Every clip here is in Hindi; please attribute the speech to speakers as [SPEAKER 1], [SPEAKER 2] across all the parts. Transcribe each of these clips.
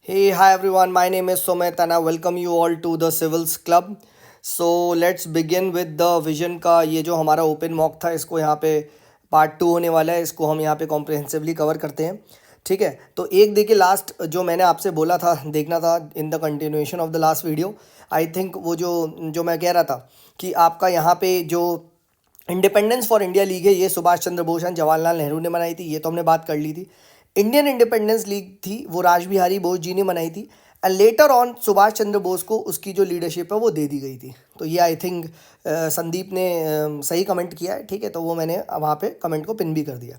[SPEAKER 1] Hey, hi everyone. My name is Sumit and I welcome you all to the Civils Club. So let's begin with the vision का ये जो हमारा ओपन मॉक था इसको यहाँ पे पार्ट 2 होने वाला है। इसको हम यहाँ पे कॉम्प्रिहेंसिवली कवर करते हैं। ठीक है, तो एक देखिए लास्ट जो मैंने आपसे बोला था देखना था in the continuation of the last video. I think वो जो मैं कह रहा था कि आपका यहाँ पे जो इंडिपेंडेंस फॉर इंडिया लीग है ये सुभाष चंद्र बोस एंड जवाहरलाल नेहरू ने बनाई थी, ये तो हमने बात कर ली थी। इंडियन इंडिपेंडेंस लीग थी वो रासबिहारी बोस जी ने बनाई थी and later on Subhash Chandra Bose को उसकी जो लीडरशिप है वो दे दी गई थी। तो ये आई थिंक संदीप ने सही कमेंट किया है। ठीक है, तो वो मैंने वहाँ पे कमेंट को पिन भी कर दिया।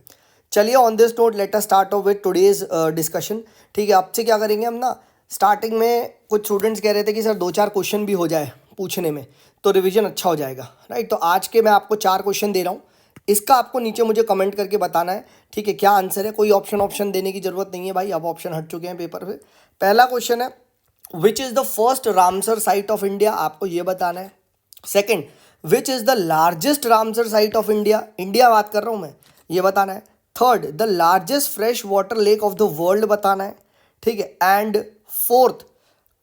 [SPEAKER 1] चलिए on this note let us start of with today's discussion. ठीक है, आपसे क्या करेंगे हम ना, स्टार्टिंग में कुछ स्टूडेंट्स कह रहे थे कि सर 2-4 क्वेश्चन भी हो जाए पूछने में तो रिवीजन अच्छा हो जाएगा, राइट। तो आज के मैं आपको 4 क्वेश्चन दे रहा हूँ, इसका आपको नीचे मुझे कमेंट करके बताना है। ठीक है, क्या आंसर है। कोई ऑप्शन देने की जरूरत नहीं है भाई, अब ऑप्शन हट चुके हैं पेपर पे। पहला क्वेश्चन है which is the first Ramsar site of India, आपको ये बताना है। Second, which is the largest Ramsar site of India, India बात कर रहा हूँ मैं, ये बताना है। Third, the largest fresh water lake of the world बताना है। ठीक है, एंड फोर्थ,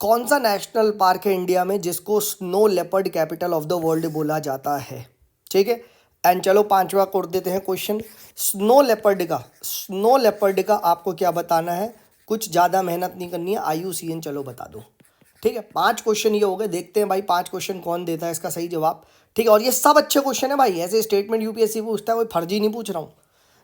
[SPEAKER 1] कौन सा नेशनल पार्क है इंडिया में जिसको snow leopard capital of the world बोला जाता है। ठीक है, एंड चलो 5वां कोड देते हैं क्वेश्चन। स्नो लेपर्ड का आपको क्या बताना है, कुछ ज़्यादा मेहनत नहीं करनी है, IUCN चलो बता दो। ठीक है, 5 क्वेश्चन ये हो गए। देखते हैं भाई 5 क्वेश्चन कौन देता है इसका सही जवाब। ठीक है, और ये सब अच्छे क्वेश्चन है भाई, ऐसे स्टेटमेंट UPSC पूछता है, कोई फर्जी नहीं पूछ रहा हूँ।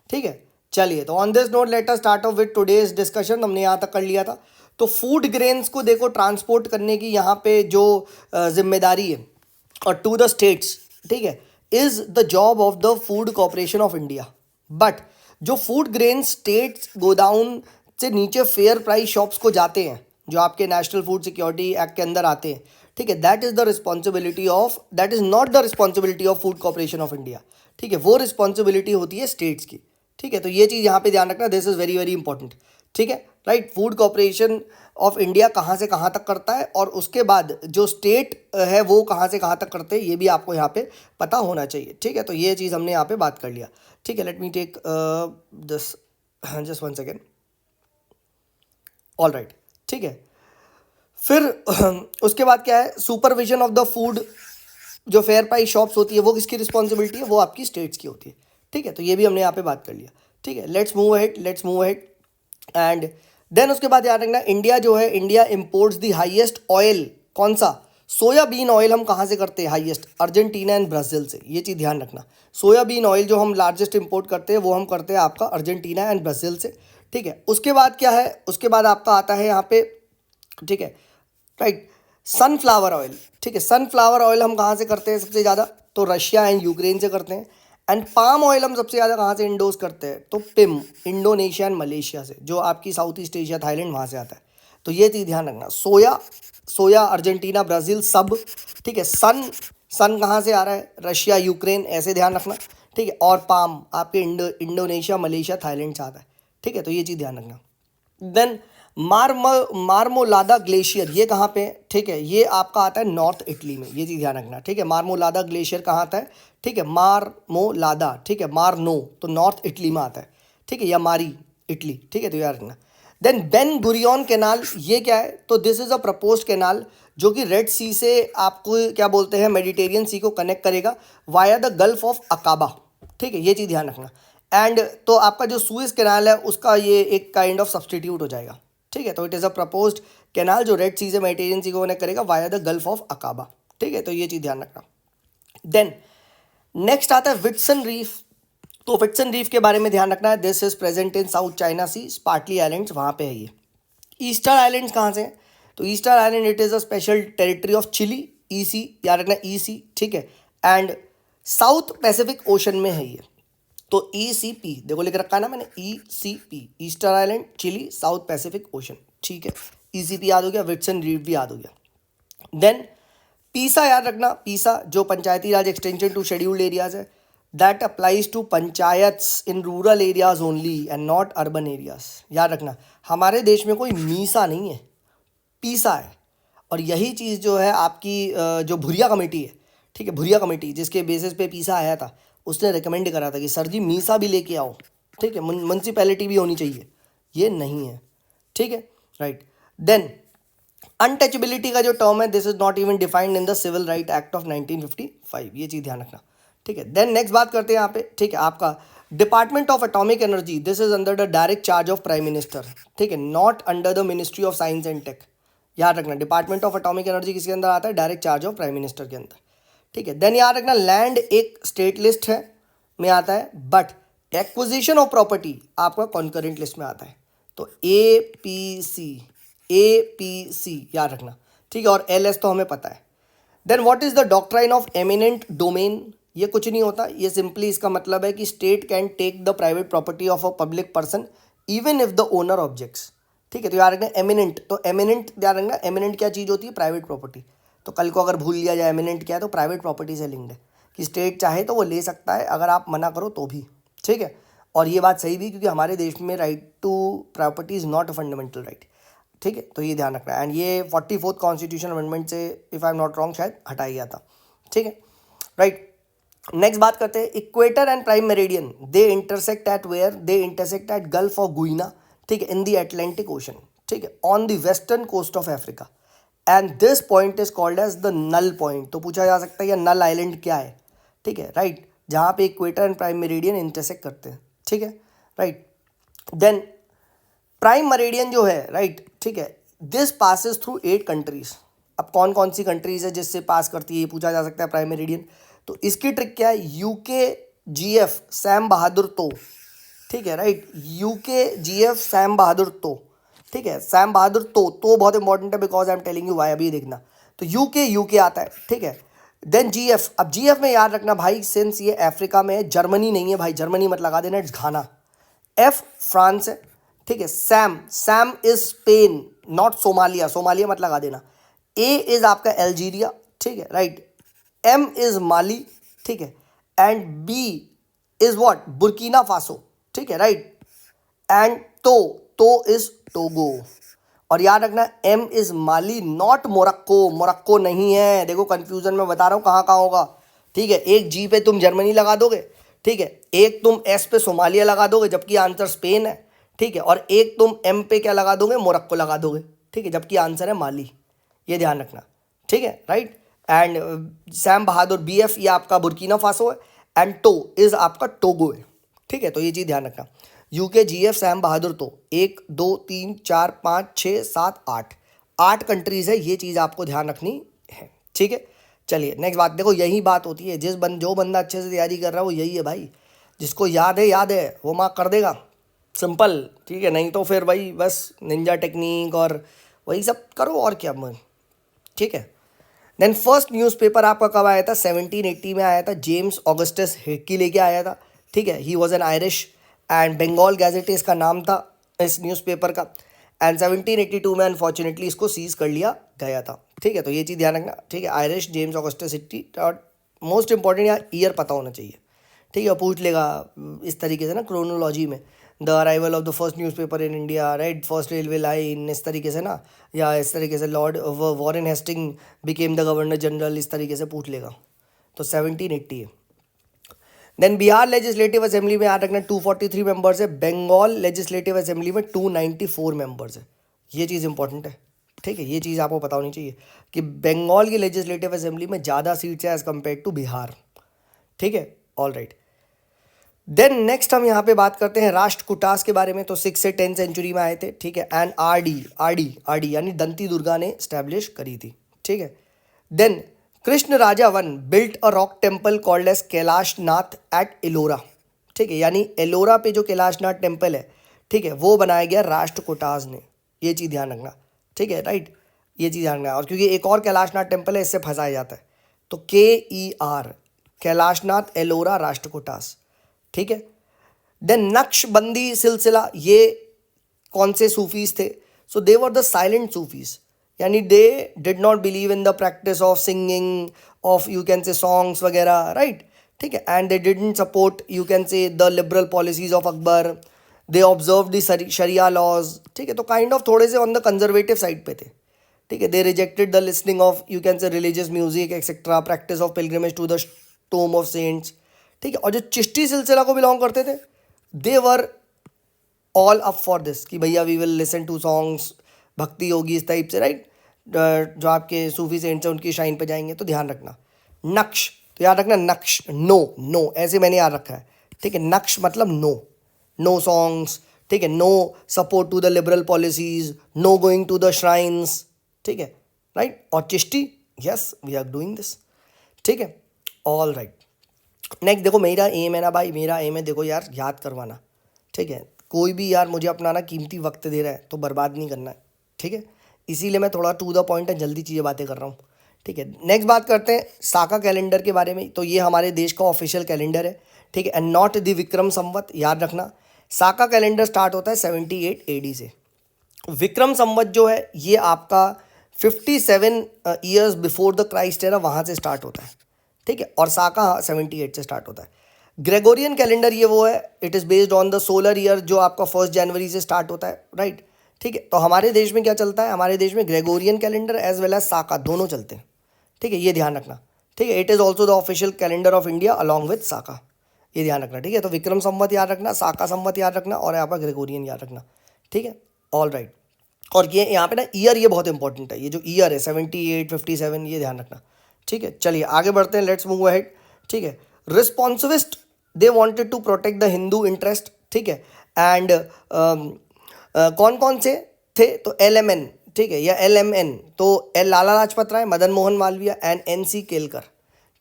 [SPEAKER 1] ठीक है, चलिए तो on this note let us start of with today's discussion. हमने यहाँ तक कर लिया था। तो फूड ग्रेन्स को देखो ट्रांसपोर्ट करने की यहाँ पे जो जिम्मेदारी है और टू द स्टेट्स, ठीक है, is the job of the food corporation of India. But जो फूड ग्रेन स्टेट्स गोडाउन से नीचे फेयर प्राइस शॉप्स को जाते हैं, जो आपके नेशनल फूड सिक्योरिटी एक्ट के अंदर आते हैं, ठीक है, that is not the responsibility of food corporation of India. ठीक है, वो रिस्पॉन्सिबिलिटी होती है स्टेट्स की। ठीक है, तो ये चीज़ यहाँ पे ध्यान रखना, this is very very important. ठीक है, right. Food corporation of India कहाँ से कहाँ तक करता है और उसके बाद जो स्टेट है वो कहाँ से कहाँ तक करते हैं, ये भी आपको यहाँ पे पता होना चाहिए। ठीक है, तो ये चीज़ हमने यहाँ पे बात कर लिया। ठीक है, let me take just 1 second. All right, ठीक है। फिर उसके बाद क्या है, सुपरविजन ऑफ द फूड, जो फेयर प्राइस शॉप्स होती है वो किसकी रिस्पॉन्सिबिलिटी है, वो आपकी स्टेट्स की होती है। ठीक है, तो ये भी हमने यहाँ पे बात कर लिया। ठीक है, let's move ahead and then उसके बाद याद रखना, इंडिया जो है, India imports the highest oil, कौन सा, सोयाबीन ऑयल हम कहाँ से करते हैं हाईएस्ट, अर्जेंटीना एंड ब्राज़ील से। ये चीज़ ध्यान रखना, सोयाबीन ऑयल जो हम लार्जेस्ट इंपोर्ट करते हैं वो हम करते हैं आपका अर्जेंटीना एंड ब्राज़ील से। ठीक है, उसके बाद क्या है, उसके बाद आपका आता है यहाँ पे, ठीक है, राइट, सनफ्लावर ऑयल। ठीक है, सनफ्लावर ऑयल हम कहाँ से करते हैं सबसे ज़्यादा, तो रशिया एंड यूक्रेन से करते हैं। एंड पाम ऑयल हम सबसे ज़्यादा कहाँ से इंडोज करते हैं, तो पिम, इंडोनेशिया एंड मलेशिया से, जो आपकी साउथ ईस्ट एशिया थाईलैंड वहाँ से आता है। तो ये चीज़ ध्यान रखना, सोया अर्जेंटीना ब्राज़ील सब। ठीक है, सन कहाँ से आ रहा है, रशिया यूक्रेन, ऐसे ध्यान रखना। ठीक है, और पाम आपके इंडोनेशिया मलेशिया थाईलैंड से आता है। ठीक है, तो ये चीज़ ध्यान रखना। देन मार्मोलादा ग्लेशियर, ये कहाँ पे है, ठीक है, ये आपका आता है नॉर्थ इटली में, ये चीज़ ध्यान रखना। ठीक है, मार्मोलादा ग्लेशियर कहाँ आता है, ठीक है, मार्मोलादा, ठीक है, मारनो तो नॉर्थ इटली में आता है। ठीक है, या मारी इटली। ठीक है, तो याद रखना। देन बेन गुरियन कैनाल, ये क्या है, तो this is a proposed canal जो कि रेड सी से आपको क्या बोलते हैं, मेडिटेरियन सी को कनेक्ट करेगा via the gulf of Aqaba. ठीक है, ये चीज़ ध्यान रखना। एंड तो आपका जो सुएज कैनाल है उसका ये एक काइंड ऑफ सब्सटीट्यूट हो जाएगा। ठीक है, तो it is a proposed canal जो रेड सी से मेडिटेरियन सी को कनेक्ट करेगा via the gulf of Aqaba. ठीक है, तो ये चीज़ ध्यान रखना। देन नेक्स्ट आता है विट्सन रीफ। तो विट्सन रीफ के बारे में ध्यान रखना है, this is present in South China Sea, Spratly islands वहाँ पे है ये। ईस्टर आइलैंड्स कहाँ से हैं, तो Easter island it is a special territory of Chile, EC, याद रखना EC। ठीक है, एंड साउथ पैसिफिक ओशन में है ये, तो ECP देखो लिख रखा है ना मैंने, ECP, Easter island Chile South Pacific Ocean. ठीक है, ECP याद हो गया, विट्सन रीफ भी याद हो गया। देन पीसा याद रखना, पीसा जो Panchayati Raj extension to scheduled areas है, that applies to panchayats in rural areas only and not urban areas. याद रखना, हमारे देश में कोई मीसा नहीं है, पीसा है। और यही चीज़ जो है आपकी जो भुरिया कमेटी है, ठीक है, भुरिया कमेटी जिसके बेसिस पे पीसा आया था, उसने रिकमेंड करा था कि सर जी मीसा भी लेके आओ। ठीक है, म्यूनसिपैलिटी भी होनी चाहिए, ये नहीं है। ठीक है, राइट। देन अनटचेबिलिटी का जो टर्म है, this is not even defined in the civil right act of 1955, ये चीज़ ध्यान रखना, ठीक है। देन नेक्स्ट बात करते हैं यहाँ पे, ठीक है, आपका department of atomic energy, this is under the direct charge of prime minister, ठीक है, not under the ministry of science and tech. याद रखना, डिपार्टमेंट ऑफ एटॉमिक एनर्जी किसके अंदर आता है? Direct charge of prime minister के अंदर, ठीक है। देन याद रखना, लैंड एक स्टेट लिस्ट है में आता है, बट एक्विजिशन ऑफ प्रॉपर्टी आपका कॉन्करेंट लिस्ट में आता है। तो ए पी सी याद रखना, ठीक है, और LS तो हमें पता है। Then what is the doctrine of eminent domain? ये कुछ नहीं होता, ये सिंपली इसका मतलब है कि state can take the private property of a public person even if the owner objects, ठीक है। तो याद रखना एमिनेंट, तो एमिनेंट याद रखना, एमिनेंट क्या चीज़ होती है? Private property. तो कल को अगर भूल लिया जाए एमिनेंट क्या है, तो प्राइवेट प्रॉपर्टी से लिंक्ड है कि स्टेट चाहे तो वो ले सकता है, अगर आप मना करो तो भी, ठीक है। और ये बात सही भी, क्योंकि हमारे देश में right to property is not a fundamental right, ठीक है। तो ये ध्यान रखना है। एंड ये 44th कॉन्स्टिट्यूशन अमेंडमेंट से, if I am not wrong, शायद हटाया गया था, ठीक है, राइट। नेक्स्ट बात करते हैं, equator and prime meridian they intersect at where? They intersect at gulf of Guinea, ठीक है, इन द अटलांटिक ओशन, ठीक है, on the western coast of Africa, and this point is called as the null point. तो पूछा जा सकता है ये नल आइलैंड क्या है, ठीक है, राइट, जहाँ पे equator and prime meridian intersect करते हैं, ठीक है, राइट। देन प्राइम मेरिडियन जो है, राइट, ठीक है, दिस पासिस थ्रू 8 कंट्रीज। अब कौन कौन सी कंट्रीज है जिससे पास करती है, ये पूछा जा सकता है प्राइम मेरिडियन। तो इसकी ट्रिक क्या है? UKGF सैम बहादुर तो, ठीक है, राइट, UKGF सैम बहादुर तो, ठीक है, सैम बहादुर तो बहुत इंपॉर्टेंट है, because I am telling you why. अभी देखना, तो यूके आता है, ठीक है। देन GF, अब GF में याद रखना भाई, सिंस ये अफ्रीका में है, जर्मनी नहीं है भाई, जर्मनी मत लगा देना, इट्स घाना। F फ्रांस है, ठीक है। Sam is Spain, not Somalia, Somalia मत लगा देना। A इज आपका अल्जीरिया, ठीक है, राइट। M इज माली, ठीक है, and B is what? Burkina Faso, ठीक है, राइट। एंड तो इज टोगो। और याद रखना, M is Mali, not Morocco, Morocco नहीं है। देखो कंफ्यूजन में बता रहा हूँ कहाँ कहाँ होगा, ठीक है। एक G पे तुम जर्मनी लगा दोगे, ठीक है, एक तुम S पे सोमालिया लगा दोगे, जबकि आंसर स्पेन है, ठीक है, और एक तुम M पे क्या लगा दोगे? मोरक्को लगा दोगे, ठीक है, जबकि आंसर है माली। ये ध्यान रखना, ठीक है, right. And Sam Bahadur BF ये आपका बुर्किना फासो है, एंड तो इज आपका टोगो है, ठीक है। तो ये चीज़ ध्यान रखना, UKGF सैम बहादुर तो 1 2 3 4 5 6 7 8 कंट्रीज है, ये चीज़ आपको ध्यान रखनी है, ठीक है। चलिए नेक्स्ट बात, देखो यही बात होती है, जो बंदा अच्छे से तैयारी कर रहा है वो यही है भाई, जिसको याद है वो मार्क कर देगा, सिंपल, ठीक है। नहीं तो फिर भाई बस निंजा टेक्निक और वही सब करो, और क्या मन, ठीक है। देन फर्स्ट न्यूज़पेपर आपका कब आया था? 1780 में आया था, जेम्स ऑगस्टस हिकी लेके आया था, ठीक है। He was an Irish, and Bengal gazette इसका नाम था इस न्यूज़पेपर का, एंड 1782 में अनफॉर्चुनेटली इसको सीज कर लिया गया था, ठीक है। तो ये चीज़ ध्यान रखना, ठीक है, आयरिश जेम्स ऑगस्टस हिकी, और मोस्ट इंपॉर्टेंट यहाँ ईयर पता होना चाहिए, ठीक है, पूछ लेगा इस तरीके से ना क्रोनोलॉजी में, the arrival of the first newspaper in India, right, first railway line, इस तरीके से ना, या इस तरीके से lord Warren Hastings became the governor general, इस तरीके से पूछ लेगा। तो 1780 है। देन बिहार लेजिस्लेटिव असेंबली में याद रखना 243 मेंबर्स है, बंगाल लेजिस्लेटिव असेंबली में 294 मेंबर्स है, ये चीज़ इंपॉर्टेंट है, ठीक है, ये चीज़ आपको पता होनी चाहिए कि बंगाल की लेजिस्लेटिव असेंबली में ज़्यादा सीट्स है एज़ कम्पेयर टू बिहार, ठीक है, ऑल राइट। देन नेक्स्ट हम यहाँ पे बात करते हैं राष्ट्रकूटास के बारे में, तो 6 से 10 सेंचुरी में आए थे, ठीक है, एंड आरडी यानी दंती दुर्गा ने स्टैब्लिश करी थी, ठीक है। Then Krishna Raja one built a rock temple called as Kailash Nath at Ellora, ठीक है, यानी एलोरा पे जो कैलाश नाथ टेम्पल है, ठीक है, वो बनाया गया राष्ट्रकूटास ने, ये चीज़ ध्यान रखना, ठीक है, राइट, ये चीज़ ध्यान रखना। और क्योंकि एक और कैलाश नाथ टेम्पल है, इससे फंसाया जाता है, तो KER कैलाशनाथ एलोरा राष्ट्रकूटास, ठीक है। देन नक्शबंदी सिलसिला, ये कौन से सूफीज थे? So they were the silent Sufis, यानी they did not believe in the practice of singing, of you can say songs वगैरह, राइट, ठीक है, and they didn't support you can say the liberal policies of Akbar, they observe the sharia laws, ठीक है, तो काइंड ऑफ थोड़े से ऑन द कंजर्वेटिव साइड पे थे, ठीक है। They rejected the listening of you can say religious music etcetera, practice of pilgrimage to the tomb of saints, ठीक है। और जो चिश्ती सिलसिला को बिलोंग करते थे, they were all up for this कि भैया we will listen to songs, भक्ति होगी इस टाइप से, राइट। जो आपके सूफी सेंट्स हैं उनकी शाइन पे जाएंगे, तो ध्यान रखना। नक्श, तो याद रखना नक्श, नो नो ऐसे मैंने याद रखा है, ठीक है। नक्श मतलब नो, नो सॉन्ग्स, ठीक है, no support to the liberal policies, no going to the shrines, ठीक है, राइट। और Chishti, yes we are doing this, ठीक है, ऑल राइट। नेक्स्ट देखो, मेरा एम है ना भाई, मेरा एम है देखो यार याद करवाना, ठीक है। कोई भी यार मुझे अपना ना कीमती वक्त दे रहा है तो बर्बाद नहीं करना है, ठीक है। इसीलिए मैं थोड़ा टू द पॉइंट है, जल्दी चीज़ें बातें कर रहा हूँ, ठीक है। नेक्स्ट बात करते हैं साका कैलेंडर के बारे में। तो ये हमारे देश का ऑफिशियल कैलेंडर है, ठीक है, and not the Vikram Samvat, याद रखना। साका कैलेंडर स्टार्ट होता है 78 AD से। विक्रम संवत जो है ये आपका 57 years before the Christ era वहाँ से स्टार्ट होता है, ठीक है। और साका 78 से स्टार्ट होता है। ग्रेगोरियन कैलेंडर ये वो है, it is based on the solar year, जो आपका 1 जनवरी से स्टार्ट होता है, राइट, ठीक है। तो हमारे देश में क्या चलता है, हमारे देश में Gregorian calendar as well as Saka दोनों चलते हैं, ठीक है, ये ध्यान रखना, ठीक है। It is also the official calendar of India along with Saka, ये ध्यान रखना, ठीक है। तो विक्रम संवत याद रखना, साका संवत याद रखना, और यहाँ पर ग्रेगोरियन याद रखना, ठीक है, ऑल राइट। और ये यहाँ पे ना ईयर ये बहुत इंपॉर्टेंट है, ये जो ईयर है 78 57 ये ध्यान रखना, ठीक है। चलिए आगे बढ़ते हैं, लेट्स मूव अहेड, ठीक है। Responsivists they wanted to protect the Hindu interest, ठीक है। एंड कौन कौन से थे, तो LMN, ठीक है, या LMN, तो लाला लाजपत राय, मदन मोहन मालवीय एंड NC केलकर,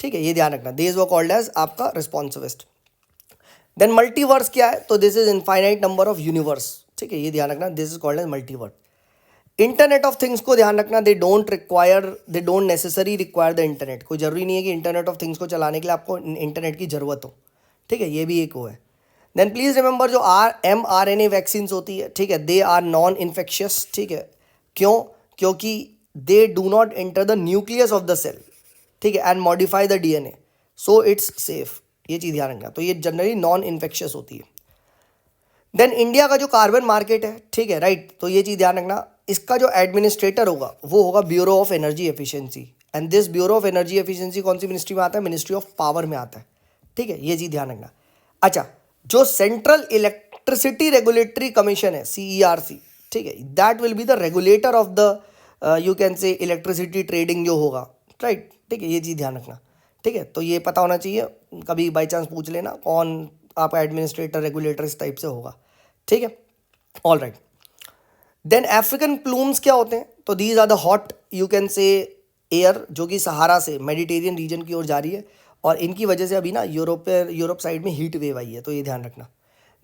[SPEAKER 1] ठीक है, ये ध्यान रखना। दीज वर कॉल्ड एज आपका रिस्पॉन्सिविस्ट। देन मल्टीवर्स क्या है, तो this is infinite number of universe, ठीक है, ये ध्यान रखना, this is called as multiverse. Internet of things को ध्यान रखना, they don't necessary require the internet, कोई जरूरी नहीं है कि इंटरनेट ऑफ थिंग्स को चलाने के लिए आपको इंटरनेट की ज़रूरत हो, ठीक है, ये भी एक वो है। देन प्लीज़ रिमेंबर जो mRNA वैक्सीन होती है, ठीक है, दे आर नॉन इन्फेक्शियस, ठीक है। क्यों, क्योंकि they do not enter the nucleus of the cell, ठीक है, and modify the DNA, so it's safe, ये चीज़ ध्यान रखना। तो ये जनरली नॉन इन्फेक्शियस होती है। देन इंडिया का जो कार्बन मार्केट है, ठीक है, राइट, तो ये चीज़ ध्यान रखना, इसका जो एडमिनिस्ट्रेटर होगा वो होगा bureau of energy efficiency, and this bureau of energy efficiency कौन सी मिनिस्ट्री में आता है, मिनिस्ट्री ऑफ पावर में आता है, ठीक है, ये चीज़ ध्यान रखना। अच्छा, जो सेंट्रल इलेक्ट्रिसिटी रेगुलेटरी कमीशन है CERC, ठीक है, that will be the regulator of the you can से इलेक्ट्रिसिटी ट्रेडिंग जो होगा, राइट, ठीक है, ये चीज़ ध्यान रखना, ठीक है। तो ये पता होना चाहिए, कभी बाई चांस पूछ लेना कौन आपका एडमिनिस्ट्रेटर रेगुलेटर इस टाइप से होगा, ठीक है, all right. Then African plumes क्या होते हैं, तो these are the hot you can say air जो कि सहारा से मेडिटेरियन रीजन की ओर जा रही है, और इनकी वजह से अभी ना यूरोप साइड में हीट वेव आई है, तो ये ध्यान रखना।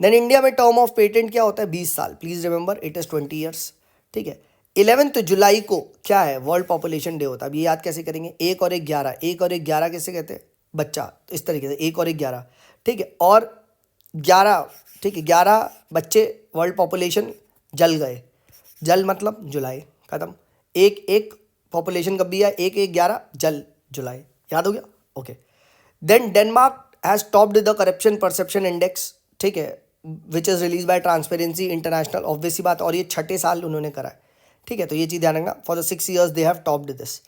[SPEAKER 1] देन इंडिया में टर्म ऑफ पेटेंट क्या होता है, 20 साल, please remember it is 20 years, ठीक है। 11 जुलाई को क्या है, वर्ल्ड पॉपुलेशन डे होता है। अब ये याद कैसे करेंगे, 1 और 1 11, 1 और 1 11 कैसे कहते हैं, बच्चा, तो इस तरीके से 1 और 1 11, ठीक है, और 11, ठीक है, 11 बच्चे, वर्ल्ड पॉपुलेशन जल गए, जल मतलब जुलाई खत्म, 1 1 पॉपुलेशन कब भी है, 1 1 11 जल जुलाई, याद हो गया, okay. Then Denmark has topped the corruption perception index, ठीक है, which is release by Transparency International, obvious सी बात, और ये 6ठे साल उन्होंने करा है, ठीक है। तो ये चीज़ ध्यान रखना, for the 6 years they have topped this,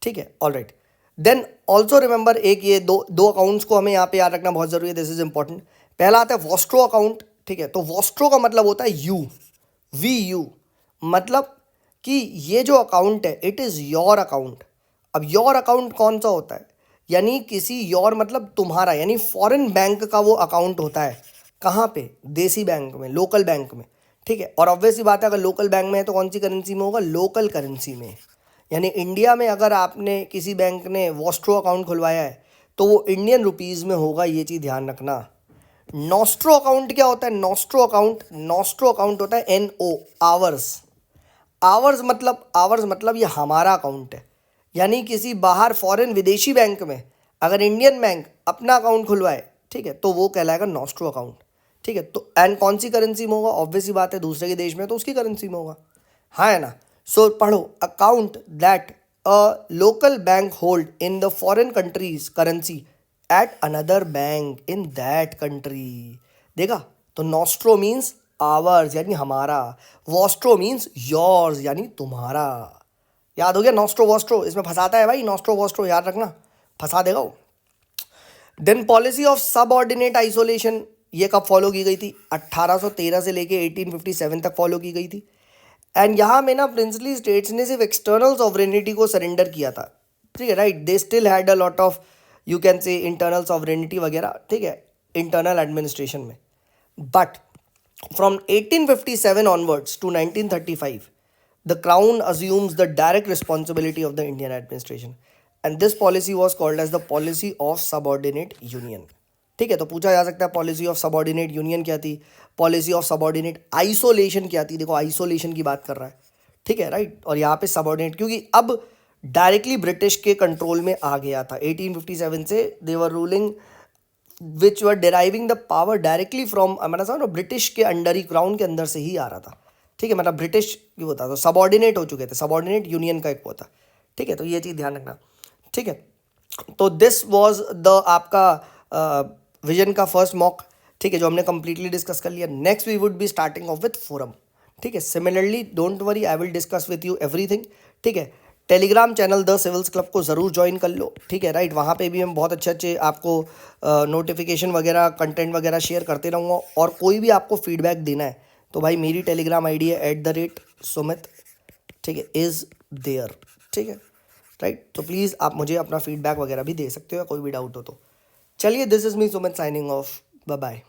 [SPEAKER 1] ठीक है, all right. Then also remember, एक ये दो अकाउंट्स को हमें यहाँ पे याद रखना बहुत ज़रूरी है, दिस इज इंपॉर्टेंट। पहला आता है वॉस्ट्रो अकाउंट, ठीक है, तो वॉस्ट्रो का मतलब होता है VU, मतलब कि ये जो अकाउंट है इट इज़ योर अकाउंट। अब योर अकाउंट कौन सा होता है, यानी किसी योर मतलब तुम्हारा, यानी फॉरेन बैंक का वो अकाउंट होता है, कहाँ पे, देसी बैंक में, लोकल बैंक में, ठीक है। और ऑब्वियसली बात है, अगर लोकल बैंक में है तो कौन सी करेंसी में होगा, लोकल करेंसी में। यानी इंडिया में अगर आपने किसी बैंक ने वॉस्ट्रो अकाउंट खुलवाया है तो वो इंडियन रुपीज़ में होगा, ये चीज़ ध्यान रखना। नॉस्ट्रो अकाउंट क्या होता है, नॉस्ट्रो अकाउंट होता है NO, आवर्स मतलब ये हमारा अकाउंट है, यानी किसी बाहर फॉरेन विदेशी बैंक में अगर इंडियन बैंक अपना अकाउंट खुलवाए, ठीक है, तो वो कहलाएगा नॉस्ट्रो अकाउंट, ठीक है। तो एंड कौन सी करेंसी में होगा, ऑब्वियसली बात है दूसरे के देश में तो उसकी करेंसी में होगा, हाँ है ना। सो पढ़ो, account that a local bank hold in the foreign countries currency at another bank in that country, देखा। तो नॉस्ट्रो मीन्स आवर्स यानी हमारा, वॉस्ट्रो मीन्स योर्स यानी तुम्हारा, याद हो गया। नॉस्ट्रो वॉस्ट्रो इसमें फंसाता है भाई, नॉस्ट्रो वॉस्ट्रो याद रखना, फंसा देगा वो। Then policy of subordinate isolation, ये कब फॉलो की गई थी, 1813 से लेके 1857 तक फॉलो की गई थी। एंड यहाँ में ना प्रिंसली स्टेट्स ने सिर्फ एक्सटर्नल सॉवरेनिटी को सरेंडर किया था, ठीक है, right. They still had a lot of, you can से, इंटरनल सॉवरेनिटी वगैरह, ठीक है, इंटरनल एडमिनिस्ट्रेशन में. But from 1857 onwards to 1935, the crown assumes the direct responsibility of the Indian administration, and this policy was called as the policy of subordinate union. ठीक है, तो पूछा जा सकता है पॉलिसी ऑफ सबॉर्डिनेट यूनियन क्या थी, पॉलिसी ऑफ सबॉर्डिनेट आइसोलेशन क्या थी. देखो आइसोलेशन की बात कर रहा है, ठीक है, राइट. और यहाँ पे सबॉर्डिनेट, क्योंकि अब डायरेक्टली ब्रिटिश के कंट्रोल में आ गया था 1857 से. They were ruling which were deriving the power directly from, मैंने समझ, ब्रिटिश के अंडर ही, क्राउन के अंदर से ही आ रहा था, ठीक है. मतलब ब्रिटिश की होता, तो सबॉर्डिनेट हो चुके थे, सबॉर्डिनेट यूनियन का एक होता, ठीक है. तो ये चीज़ ध्यान रखना, ठीक है. तो दिस वाज द आपका विजन का फर्स्ट मॉक, ठीक है, जो हमने कंप्लीटली डिस्कस कर लिया. Next we would be starting off with forum, ठीक है. Similarly don't worry, I will discuss with you everything, ठीक है. Telegram channel the civils club को ज़रूर ज्वाइन कर लो, ठीक है, राइट. वहाँ पे भी हम बहुत अच्छे अच्छे आपको नोटिफिकेशन वगैरह, कंटेंट वगैरह शेयर करते रहूँगा. और कोई भी आपको फीडबैक देना है तो भाई मेरी टेलीग्राम आईडी है @Sumit, ठीक है, इज़ देयर, ठीक है, राइट. तो प्लीज़ आप मुझे अपना फीडबैक वगैरह भी दे सकते हो, कोई भी डाउट हो तो. चलिए, this is me Sumit signing off, bye bye.